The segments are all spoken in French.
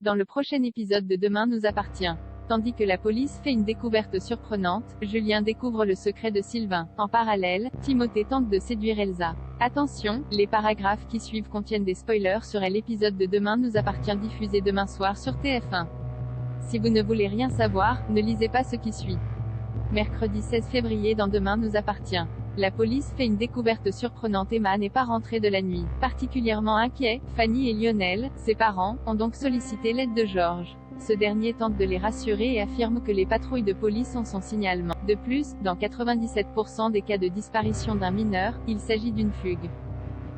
Dans le prochain épisode de Demain nous appartient. Tandis que la police fait une découverte surprenante, Julien découvre le secret de Sylvain. En parallèle, Timothée tente de séduire Elsa. Attention, les paragraphes qui suivent contiennent des spoilers sur l'épisode de Demain nous appartient diffusé demain soir sur TF1. Si vous ne voulez rien savoir, ne lisez pas ce qui suit. Mercredi 16 février dans Demain nous appartient. La police fait une découverte surprenante. Emma n'est pas rentrée de la nuit. Particulièrement inquiets, Fanny et Lionel, ses parents, ont donc sollicité l'aide de Georges. Ce dernier tente de les rassurer et affirme que les patrouilles de police ont son signalement. De plus, dans 97% des cas de disparition d'un mineur, il s'agit d'une fugue.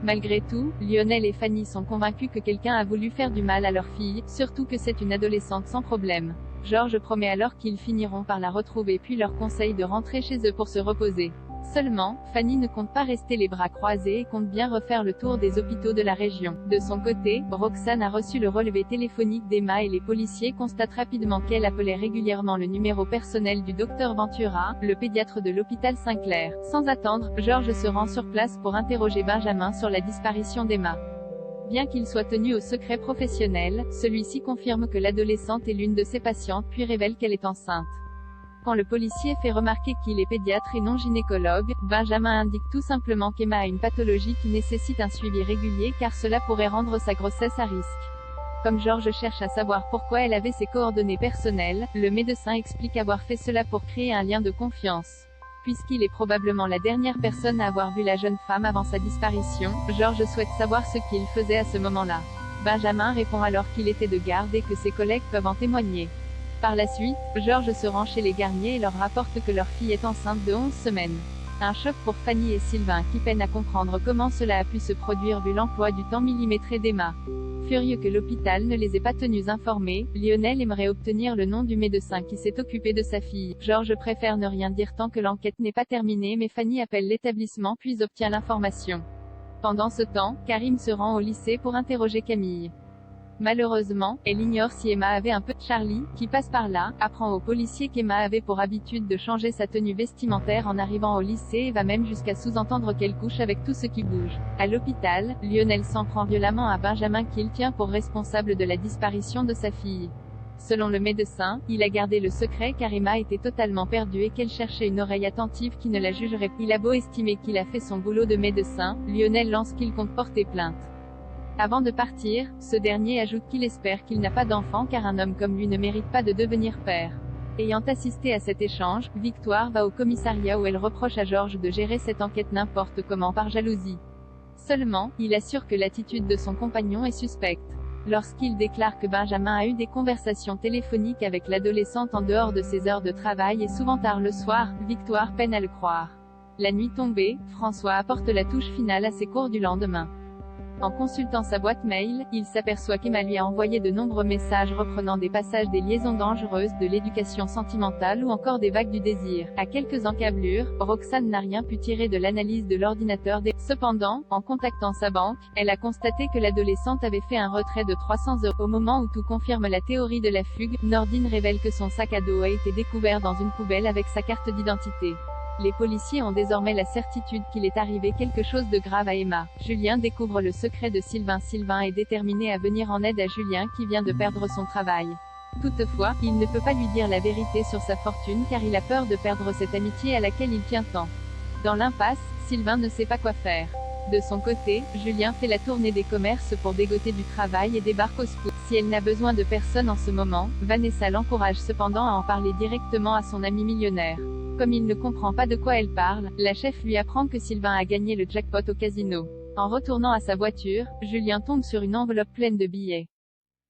Malgré tout, Lionel et Fanny sont convaincus que quelqu'un a voulu faire du mal à leur fille, surtout que c'est une adolescente sans problème. Georges promet alors qu'ils finiront par la retrouver puis leur conseille de rentrer chez eux pour se reposer. Seulement, Fanny ne compte pas rester les bras croisés et compte bien refaire le tour des hôpitaux de la région. De son côté, Roxane a reçu le relevé téléphonique d'Emma et les policiers constatent rapidement qu'elle appelait régulièrement le numéro personnel du docteur Ventura, le pédiatre de l'hôpital Saint-Clair. Sans attendre, Georges se rend sur place pour interroger Benjamin sur la disparition d'Emma. Bien qu'il soit tenu au secret professionnel, celui-ci confirme que l'adolescente est l'une de ses patientes puis révèle qu'elle est enceinte. Quand le policier fait remarquer qu'il est pédiatre et non gynécologue, Benjamin indique tout simplement qu'Emma a une pathologie qui nécessite un suivi régulier car cela pourrait rendre sa grossesse à risque. Comme Georges cherche à savoir pourquoi elle avait ses coordonnées personnelles, le médecin explique avoir fait cela pour créer un lien de confiance. Puisqu'il est probablement la dernière personne à avoir vu la jeune femme avant sa disparition, Georges souhaite savoir ce qu'il faisait à ce moment-là. Benjamin répond alors qu'il était de garde et que ses collègues peuvent en témoigner. Par la suite, Georges se rend chez les Garnier et leur rapporte que leur fille est enceinte de 11 semaines. Un choc pour Fanny et Sylvain qui peinent à comprendre comment cela a pu se produire vu l'emploi du temps millimétré d'Emma. Furieux que l'hôpital ne les ait pas tenus informés, Lionel aimerait obtenir le nom du médecin qui s'est occupé de sa fille. Georges préfère ne rien dire tant que l'enquête n'est pas terminée mais Fanny appelle l'établissement puis obtient l'information. Pendant ce temps, Karim se rend au lycée pour interroger Camille. Malheureusement, elle ignore si Emma avait un peu. Charlie, qui passe par là, apprend aux policiers qu'Emma avait pour habitude de changer sa tenue vestimentaire en arrivant au lycée et va même jusqu'à sous-entendre qu'elle couche avec tout ce qui bouge. À l'hôpital, Lionel s'en prend violemment à Benjamin qu'il tient pour responsable de la disparition de sa fille. Selon le médecin, il a gardé le secret car Emma était totalement perdue et qu'elle cherchait une oreille attentive qui ne la jugerait. Il a beau estimer qu'il a fait son boulot de médecin, Lionel lance qu'il compte porter plainte. Avant de partir, ce dernier ajoute qu'il espère qu'il n'a pas d'enfant car un homme comme lui ne mérite pas de devenir père. Ayant assisté à cet échange, Victoire va au commissariat où elle reproche à Georges de gérer cette enquête n'importe comment par jalousie. Seulement, il assure que l'attitude de son compagnon est suspecte. Lorsqu'il déclare que Benjamin a eu des conversations téléphoniques avec l'adolescente en dehors de ses heures de travail et souvent tard le soir, Victoire peine à le croire. La nuit tombée, François apporte la touche finale à ses cours du lendemain. En consultant sa boîte mail, il s'aperçoit qu'Emma lui a envoyé de nombreux messages reprenant des passages des liaisons dangereuses, de l'éducation sentimentale ou encore des vagues du désir. À quelques encablures, Roxane n'a rien pu tirer de l'analyse de l'ordinateur des. Cependant, en contactant sa banque, elle a constaté que l'adolescente avait fait un retrait de 300 €. Au moment où tout confirme la théorie de la fugue, Nordine révèle que son sac à dos a été découvert dans une poubelle avec sa carte d'identité. Les policiers ont désormais la certitude qu'il est arrivé quelque chose de grave à Emma. Julien découvre le secret de Sylvain. Sylvain est déterminé à venir en aide à Julien qui vient de perdre son travail. Toutefois, il ne peut pas lui dire la vérité sur sa fortune car il a peur de perdre cette amitié à laquelle il tient tant. Dans l'impasse, Sylvain ne sait pas quoi faire. De son côté, Julien fait la tournée des commerces pour dégoter du travail et débarque au secours. Si elle n'a besoin de personne en ce moment, Vanessa l'encourage cependant à en parler directement à son ami millionnaire. Comme il ne comprend pas de quoi elle parle, la chef lui apprend que Sylvain a gagné le jackpot au casino. En retournant à sa voiture, Julien tombe sur une enveloppe pleine de billets.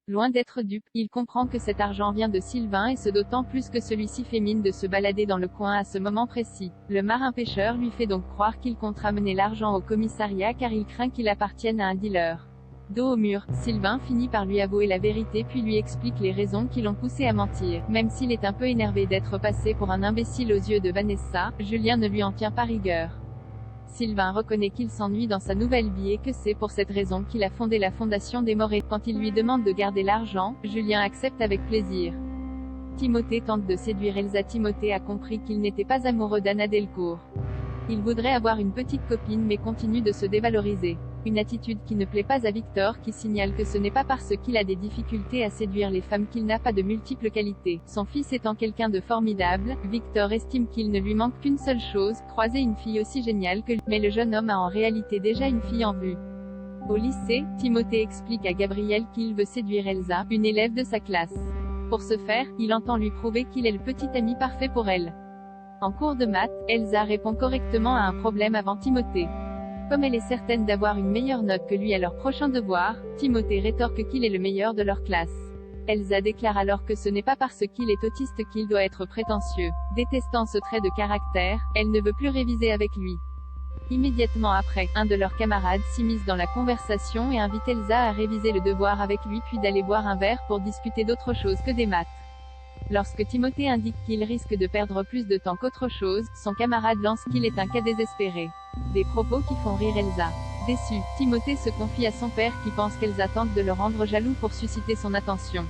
Loin d'être dupe, il comprend que cet argent vient de Sylvain et ce d'autant plus que celui-ci fait mine de se balader dans le coin à ce moment précis. Le marin-pêcheur lui fait donc croire qu'il compte ramener l'argent au commissariat car il craint qu'il appartienne à un dealer. Dos au mur, Sylvain finit par lui avouer la vérité puis lui explique les raisons qui l'ont poussé à mentir. Même s'il est un peu énervé d'être passé pour un imbécile aux yeux de Vanessa, Julien ne lui en tient pas rigueur. Sylvain reconnaît qu'il s'ennuie dans sa nouvelle vie et que c'est pour cette raison qu'il a fondé la fondation des Morets. Quand il lui demande de garder l'argent, Julien accepte avec plaisir. Timothée tente de séduire Elsa. Timothée a compris qu'il n'était pas amoureux d'Anna Delcourt. Il voudrait avoir une petite copine mais continue de se dévaloriser. Une attitude qui ne plaît pas à Victor, qui signale que ce n'est pas parce qu'il a des difficultés à séduire les femmes qu'il n'a pas de multiples qualités. Son fils étant quelqu'un de formidable, Victor estime qu'il ne lui manque qu'une seule chose, croiser une fille aussi géniale que lui. Mais le jeune homme a en réalité déjà une fille en vue. Au lycée, Timothée explique à Gabriel qu'il veut séduire Elsa, une élève de sa classe. Pour ce faire, il entend lui prouver qu'il est le petit ami parfait pour elle. En cours de maths, Elsa répond correctement à un problème avant Timothée. Comme elle est certaine d'avoir une meilleure note que lui à leur prochain devoir, Timothée rétorque qu'il est le meilleur de leur classe. Elsa déclare alors que ce n'est pas parce qu'il est autiste qu'il doit être prétentieux. Détestant ce trait de caractère, elle ne veut plus réviser avec lui. Immédiatement après, un de leurs camarades s'immisce dans la conversation et invite Elsa à réviser le devoir avec lui puis d'aller boire un verre pour discuter d'autre chose que des maths. Lorsque Timothée indique qu'il risque de perdre plus de temps qu'autre chose, son camarade lance qu'il est un cas désespéré. Des propos qui font rire Elsa. Déçu, Timothée se confie à son père qui pense qu'Elsa tente de le rendre jaloux pour susciter son attention.